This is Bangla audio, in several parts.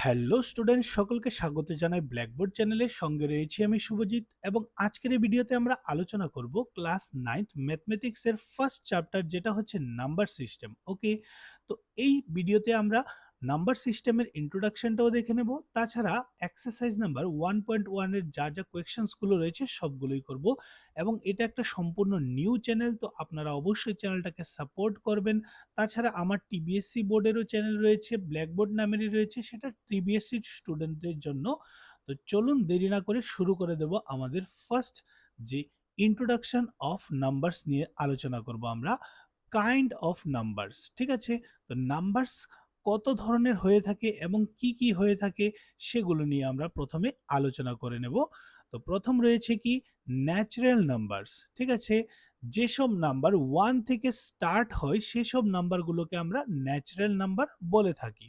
হ্যালো স্টুডেন্ট, সকলকে স্বাগত জানাই ব্ল্যাকবোর্ড চ্যানেলের সঙ্গে রয়েছি আমি শুভজিৎ। এবং আজকের এই ভিডিওতে আমরা আলোচনা করব ক্লাস 9th ম্যাথমেটিক্স এর ফার্স্ট চ্যাপ্টার, যেটা হচ্ছে নাম্বার সিস্টেম। ওকে, তো এই ভিডিওতে আমরা নাম্বার সিস্টেমের ইন্ট্রোডাকশনটাও দেখে নেব, তাছাড়া এক্সারসাইজ নাম্বার 1.1 এর যা যা কোয়েশ্চেন্সগুলো রয়েছে সবগুলোই করব। এবং এটা একটা সম্পূর্ণ নিউ চ্যানেল, তো আপনারা অবশ্যই চ্যানেলটাকে সাপোর্ট করবেন। তাছাড়া আমার টিবিএসসি বোর্ডেরও চ্যানেল রয়েছে, ব্ল্যাকবোর্ড নামেরই রয়েছে, সেটা টিবিএসসি স্টুডেন্টদের জন্য। তো চলুন দেরি না করে শুরু করে দেব আমাদের ফার্স্ট যে ইন্ট্রোডাকশন অফ নাম্বারস নিয়ে আলোচনা করব আমরা। কাইন্ড অফ নাম্বারস, ঠিক আছে? তো নাম্বারস কত ধরনের হয়ে থাকে এবং কি কি হয়ে থাকে সেগুলো নিয়ে আমরা প্রথমে আলোচনা করে নেব। তো প্রথম রয়েছে কি ন্যাচারাল নাম্বারস, ঠিক আছে? যেসব নাম্বার 1 থেকে স্টার্ট হয় সেসব নাম্বারগুলোকে আমরা ন্যাচারাল নাম্বার বলে থাকি।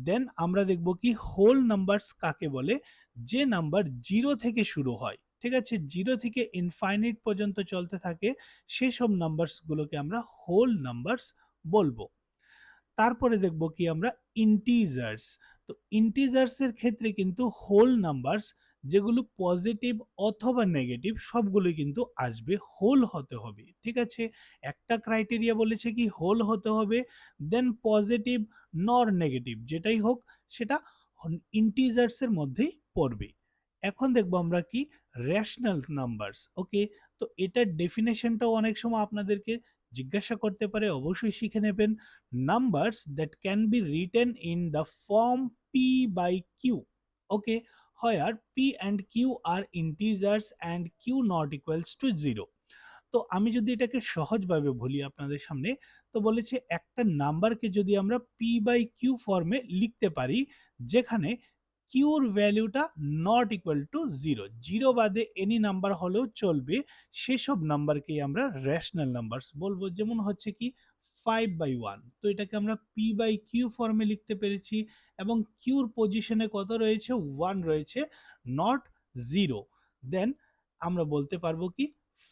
দেন আমরা দেখব কি হোল নাম্বারস কাকে বলে, যে নাম্বার 0 থেকে শুরু হয়, ঠিক আছে, 0 থেকে ইনফাইনাইট পর্যন্ত চলতে থাকে, সেসব নাম্বারস গুলোকে আমরা হোল নাম্বারস বলবো। তারপরে দেখব কি আমরা ইন্টিজার্স। তো ইন্টিজার্স এর ক্ষেত্রে কিন্তু হোল নাম্বারস যেগুলো পজিটিভ অথবা নেগেটিভ সবগুলোই কিন্তু আসবে, হোল হতে হবে, ঠিক আছে? একটা ক্রাইটেরিয়া বলেছে কি হোল হতে হবে, দেন পজিটিভ নর নেগেটিভ যেটাই হোক সেটা ইন্টিজার্স এর মধ্যেই পড়বে। এখন দেখবো আমরা কি রেশনাল নাম্বারস। ওকে, তো এটার ডেফিনেশনটাও অনেক সময় আপনাদেরকে জিজ্ঞাসা করতে পারে, অবশ্যই শিখে নেবেন। Numbers that can be written in the form p by q, okay, where p and q are integers and q not equals to 0। তো আমি যদি এটাকে সহজভাবে বলি আপনাদের সামনে, তো বলেছে একটা নাম্বারকে যদি আমরা পি বাই কিউ ফর্মে লিখতে পারি, যেখানে কিউর ভ্যালুটা not equal to zero, zero বাদে এনি নাম্বার হলেও চলবে, সেসব নাম্বারকেই আমরা রেশনাল নাম্বারস বলবো। যেমন হচ্ছে কি 5/1, তো এটাকে আমরা পি বাই কিউ ফর্মে লিখতে পেরেছি, এবং কিউর পজিশনে কত রয়েছে, 1 রয়েছে, নট জিরো। দেন আমরা বলতে পারবো কি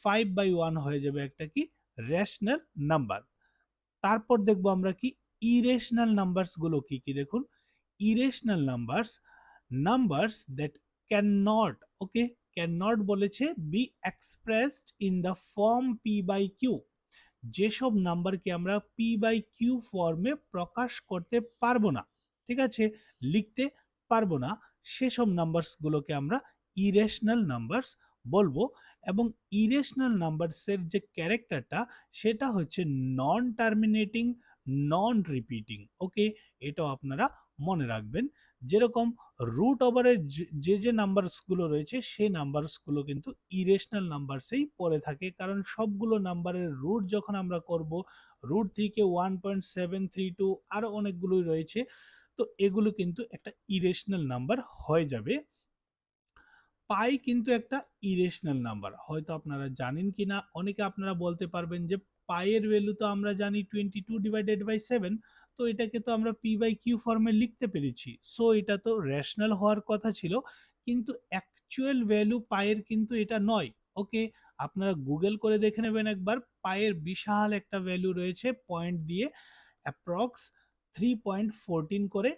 5/1 হয়ে যাবে একটা কি রেশনাল নাম্বার। তারপর দেখবো আমরা কি ইরেশনাল নাম্বারস গুলো কি কি, দেখুন। Irrational numbers, numbers that can not, okay, can not বলেছে be expressed in the form P by Q, যেসব নাম্বারকে আমরা পি বাই কিউ ফর্মে প্রকাশ করতে পারবো না, ঠিক আছে, লিখতে পারবো না, সেসব নাম্বারস গুলোকে আমরা ইরেশনাল নাম্বারস বলবো। এবং ইরেশনাল নাম্বারসের যে ক্যারেক্টারটা সেটা হচ্ছে নন টার্মিনেটিং, নন রিপিটিং। ওকে, এটাও আপনারা মনে রাখবেন। যেরকম রুট ওভারের যে যে নাম্বারসগুলো রয়েছে সেই নাম্বারসগুলো কিন্তু ইরেশনাল নাম্বারসেই পড়ে থাকে, কারণ সবগুলো নাম্বারের রুট যখন আমরা করব, রুট থেকে 1.732 আরো অনেকগুলোই রয়েছে, তো এগুলো কিন্তু একটা ইরেশনাল নাম্বার হয়ে যাবে। পাই কিন্তু একটা ইরেশনাল নাম্বার, হয়তো আপনারা জানেন কিনা, অনেকে আপনারা বলতে পারবেন যে পাইয়ের ভ্যালু তো আমরা জানি 22/7, তো এটাকে তো আমরা পি বাই কিউ ফর্মে লিখতে পেরেছি, সো এটা তো রেশনাল হওয়ার কথা ছিল, কিন্তু অ্যাকচুয়াল ভ্যালু পাইয়ের কিন্তু এটা নয়। ওকে, আপনারা গুগল করে দেখে নেবেন একবার, পাইয়ের বিশাল একটা ভ্যালু রয়েছে, পয়েন্ট দিয়ে অ্যাপ্রক্স 3.14 করে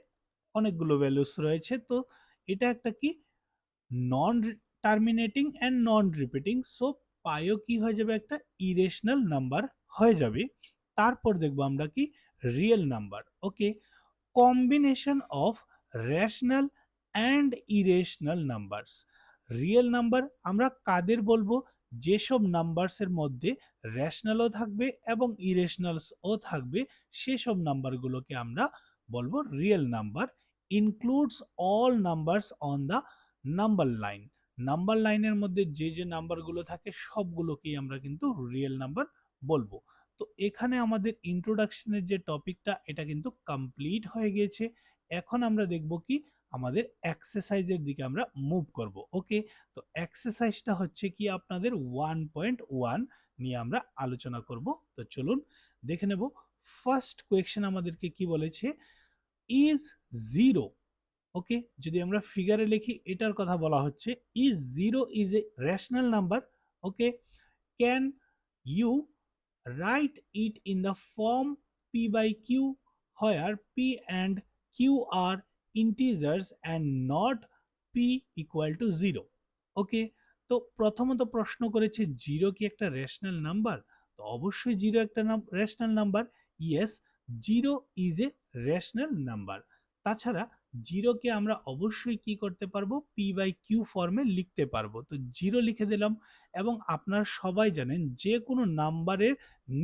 অনেকগুলো ভ্যালুস রয়েছে, তো এটা একটা কি non terminating and non repeating, so পাইও কি হয়ে যাবে, একটা ইরেশনাল নাম্বার হয়ে যাবে। তারপর দেখবো আমরা কি real number. Okay, combination of rational and irrational numbers. Real number আমরা কাদের বলবো, যেসব নাম্বারসের মধ্যে রেশনালও থাকবে এবং ইরেশনালসও থাকবে, সেসব নাম্বারগুলোকে আমরা বলবো real number. Includes all numbers on the number line, number লাইনের মধ্যে যে যে নাম্বারগুলো থাকে সবগুলোকেই আমরা কিন্তু রিয়েল নাম্বার বলবো। তো এখানে আমাদের ইন্ট্রোডাকশনের যে টপিকটা এটা কিন্তু কমপ্লিট হয়ে গিয়েছে। এখন আমরা দেখব কি আমাদের এক্সারসাইজের দিকে আমরা মুভ করব। ওকে, তো এক্সারসাইজটা হচ্ছে কি আপনাদের 1.1 নিয়ে আমরা আলোচনা করব। তো চলুন দেখে নেব। ফার্স্ট কোয়েশ্চেন আমাদেরকে কি বলেছে, ইজ জিরো, ওকে, যদি আমরা ফিগারে লিখি এটার কথা বলা হচ্ছে, is zero is a rational number. Okay, can you write it in the form p by q where p and q are integers and not p equal to 0. ওকে, তো প্রথমত প্রশ্ন করেছে জিরো কি একটা রেশনাল নাম্বার? তো অবশ্যই জিরো একটা rational number. Yes, zero is a rational number. তাছাড়া জিরোকে আমরা অবশ্যই কি করতে পারবো, পি বাই কিউ ফর্মে লিখতে পারবো। তো জিরো লিখে দিলাম। এবং আপনারা সবাই জানেন যে কোনো নাম্বারের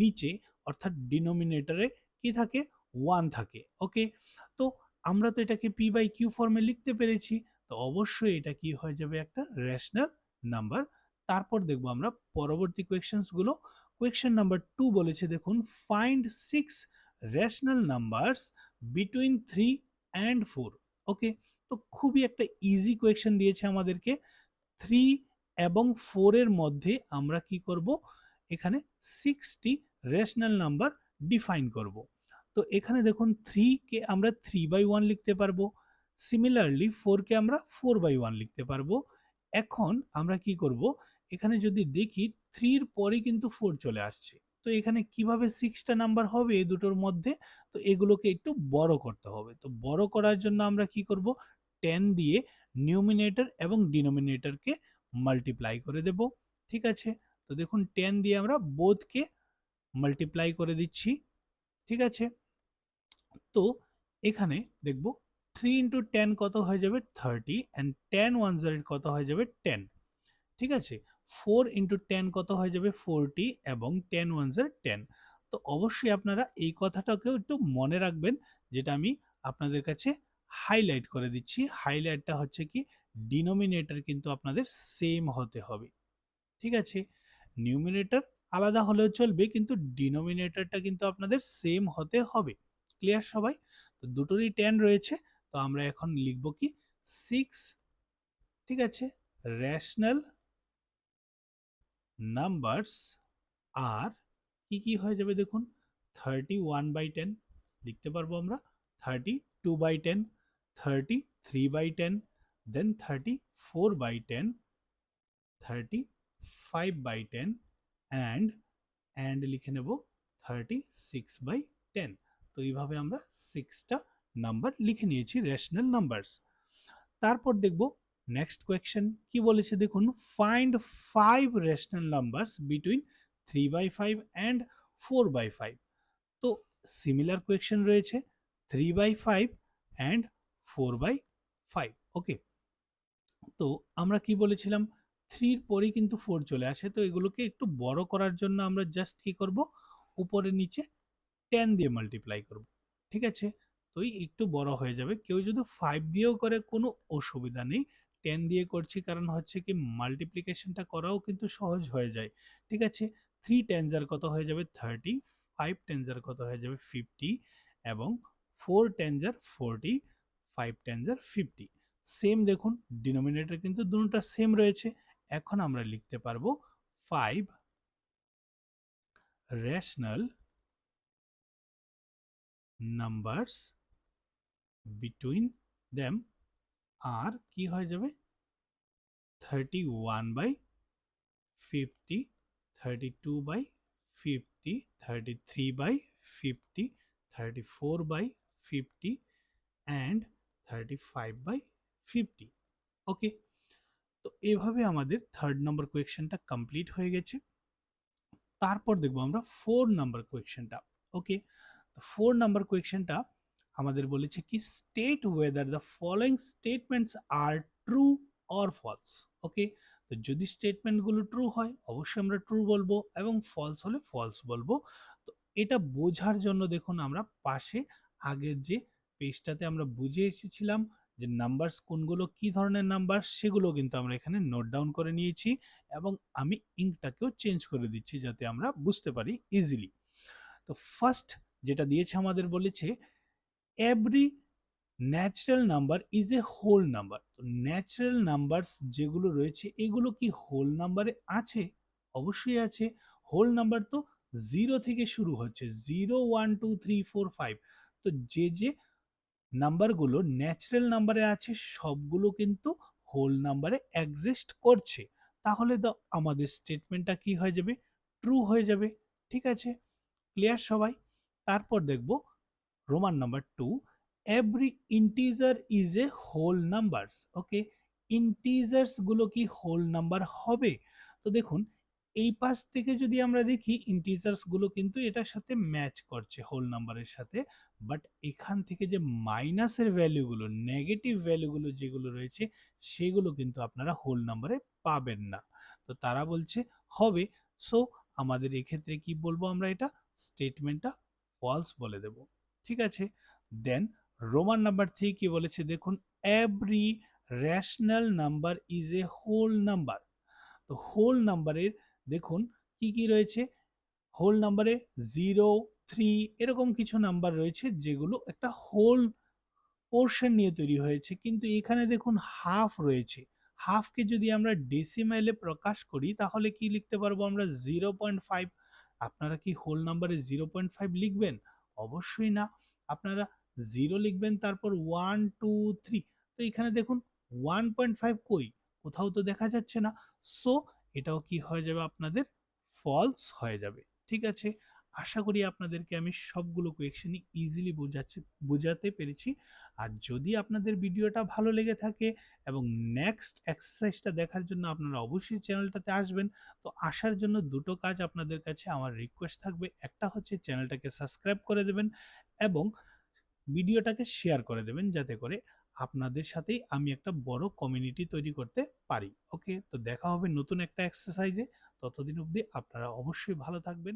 নিচে অর্থাৎ ডিনোমিনেটরে কি থাকে, ওয়ান থাকে। ওকে, তো আমরা তো এটাকে পি বাই কিউ ফর্মে লিখতে পেরেছি, তো অবশ্যই এটা কি হয়ে যাবে, একটা রেশনাল নাম্বার। তারপর দেখবো আমরা পরবর্তী কোয়েশ্চেন্স গুলো। কোয়েশ্চেন নাম্বার 2 বলেছে, দেখুন, find 6 rational numbers between 3 and 4। ওকে, তো খুবই একটা ইজি কোয়েশ্চেন দিয়েছে আমাদেরকে। 3 এবং 4 এর মধ্যে আমরা কি করব, এখানে 6টি রেশনাল নাম্বার ডিফাইন করব। তো এখানে দেখুন 3 কে আমরা 3/1 লিখতে পারবো, সিমিলারলি 4 কে আমরা 4/1 লিখতে পারবো। এখন আমরা কি করব, এখানে যদি দেখি 3 এর পরে কিন্তু 4 চলে আসছে, তো এখানে কিভাবে 6টা নাম্বার হবে এই দুটোর মধ্যে? তো এগুলোকে একটু বড় করতে হবে। তো বড় করার জন্য আমরা কি করব, 10 দিয়ে নিউমিনেটর এবং ডিনোমিনেটরকে মাল্টিপ্লাই করে দেব। ঠিক আছে, তো দেখুন 10 দিয়ে আমরা বোথকে মাল্টিপ্লাই করে দিচ্ছি। ঠিক আছে, তো এখানে দেখব 3 ইন্টু 10 কত হয়ে যাবে, 30, অ্যান্ড 10 ওয়ান জার কত হয়ে যাবে, 10। ঠিক আছে, 4 ইন্টু 10 কত হয়ে যাবে, 40, এবং 10 ওয়ান জার 10। তো অবশ্যই আপনারা এই কথাটাকেও একটু মনে রাখবেন, যেটা আমি আপনাদের কাছে হাইলাইট করে দিচ্ছি। হাইলাইটটা হচ্ছে কি, ডিনোমিনেটর কিন্তু আপনাদের সেম হতে হবে। ঠিক আছে, নিউমিনেটর আলাদা হলেও চলবে, কিন্তু ডিনোমিনেটরটা কিন্তু আপনাদের সেম হতে হবে। ক্লিয়ার সবাই? তো দুটোরই 10 রয়েছে, তো আমরা এখন লিখব কি, 6, ঠিক আছে, রেশনাল নাম্বারস আর কি কি হয়ে যাবে, দেখুন 31/10 লিখতে পারবো আমরা, 32/10, 33/10, দেন 34/10, 35/10, অ্যান্ড লিখে নেব 36/10। তো এইভাবে আমরা 6টা নাম্বার লিখে নিয়েছি, রেশনাল নাম্বারস। তারপর দেখব নেক্সট কোয়েশ্চেন কি বলেছে, দেখুন, find 5 rational numbers between 3/5 and 4/5। তো সিমিলার কোয়েশ্চেন রয়েছে, 3/5 অ্যান্ড 4/5। ওকে, তো আমরা কি বলেছিলাম, 3 এর পরেই কিন্তু 4 চলে আসে, তো এগুলোকে একটু বড় করার জন্য আমরা জাস্ট কি করব, উপরে নিচে 10 দিয়ে মাল্টিপ্লাই করব। ঠিক আছে, তো এই একটু বড় হয়ে যাবে। কেউ যদি 5 দিয়েও করে কোনো অসুবিধা নেই, 10 দিয়ে করছি কারণ হচ্ছে কি মাল্টিপ্লিকেশনটা করাও কিন্তু সহজ হয়ে যায়। ঠিক আছে, 3 টেনজার কত হয়ে যাবে, 30, 5 টেনজার কত হয়ে যাবে, 50, এবং 4 টেনজার 40, 5 টেনজার 50। সেম দেখুন, ডিনোমিনেটর কিন্তু দুটোটা সেম রয়েছে। এখন আমরা লিখতে পারবো 5 rational numbers between them are কি হয়ে যাবে, 31/50, 32/50, 33/50, 34/50, অ্যান্ড 35/50। ওকে, তো এভাবে আমাদের থার্ড নম্বর কোয়েশ্চেনটা কমপ্লিট হয়ে গেছে। তারপর দেখবো আমরা 4 নাম্বার কোয়েশ্চেনটা। ওকে, তো 4 নাম্বার কোয়েশ্চেনটা আমাদের বলেছে কি, state whether the following statements are true or false. Okay, তো যদি স্টেটমেন্টগুলো ট্রু হয় অবশ্যই আমরা ট্রু বলবো, এবং ফলস হলে ফলস বলবো। তো এটা বোঝার জন্য দেখুন আমরা পাশে আগের যে পেজটাতে আমরা বুঝে এসেছিলাম যে নাম্বারস কোনগুলো কি ধরনের নাম্বার, সেগুলো কিন্তু আমরা এখানে নোট ডাউন করে নিয়েছি, এবং আমি ইঙ্কটাকেও চেঞ্জ করে দিচ্ছি যাতে আমরা বুঝতে পারি ইজিলি। তো ফার্স্ট যেটা দিয়েছে আমাদের বলেছে, every natural number is a whole number. তো ন্যাচারাল নাম্বারস যেগুলো রয়েছে এগুলো কি হোল নাম্বারে আছে? অবশ্যই আছে। হোল নাম্বার তো 0 থেকে শুরু হচ্ছে, 0, 1, 2, 3, 4, 5। তো যে যে নাম্বারগুলো ন্যাচারাল নাম্বারে আছে সবগুলো কিন্তু হোল নাম্বারে এক্সিস্ট করছে। তাহলে তো আমাদের স্টেটমেন্টটা কি হয়ে যাবে, ট্রু হয়ে যাবে। ঠিক আছে, ক্লিয়ার সবাই? তারপর দেখব Roman number 2, every integer is a whole numbers. Okay, integers গুলো কি হোল নাম্বার হবে? তো দেখুন, এই পাশ থেকে যদি আমরা দেখি ইন্টিজার্স গুলো কিন্তু এটার সাথে ম্যাচ করছে হোল নাম্বারের সাথে, বাট এখান থেকে যে মাইনাসের ভ্যালুগুলো, নেগেটিভ ভ্যালুগুলো যেগুলো রয়েছে, সেগুলো কিন্তু আপনারা হোল নাম্বারে পাবেন না। তো তারা বলছে হবে। সো আমাদের এক্ষেত্রে কি বলবো, আমরা এটা স্টেটমেন্টটা ফলস বলে দেব। ঠিক আছে। দেন রোমান নাম্বার 3 কি বলেছে দেখুন, every rational number is a whole number. তো হোল নাম্বারের দেখুন কি কি রয়েছে, হোল নাম্বারে 0, 3 এরকম কিছু নাম্বার রয়েছে যেগুলো একটা হোল পোর্শন নিয়ে তৈরি হয়েছে, কিন্তু এখানে দেখুন হাফ রয়েছে। হাফকে যদি আমরা ডেসিমাইলে প্রকাশ করি তাহলে কি লিখতে পারবো আমরা, 0.5। আপনারা কি হোল নাম্বারে 0.5 লিখবেন? অবশ্যই না। আপনারা 0 লিখবেন, তারপর 1, 2, 3। তো এখানে দেখুন 1.5 কই, কোথাও তো দেখা যাচ্ছে না। সো এটাও কি হয়ে যাবে আপনাদের, ফলস হয়ে যাবে। ঠিক আছে। আশা করি আপনাদেরকে আমি সবগুলো কোয়েকশনই ইজিলি বোঝাতে পেরেছি। আর যদি আপনাদের ভিডিওটা ভালো লেগে থাকে এবং নেক্সট এক্সারসাইজটা দেখার জন্য আপনারা অবশ্যই চ্যানেলটাতে আসবেন। তো আসার জন্য দুটো কাজ আপনাদের কাছে আমার রিকোয়েস্ট থাকবে। একটা হচ্ছে চ্যানেলটাকে সাবস্ক্রাইব করে দেবেন এবং ভিডিওটাকে শেয়ার করে দেবেন, যাতে করে আপনাদের সাথেই আমি একটা বড় কমিউনিটি তৈরি করতে পারি। ওকে, তো দেখা হবে নতুন একটা এক্সারসাইজে। ততদিন অবধি আপনারা অবশ্যই ভালো থাকবেন।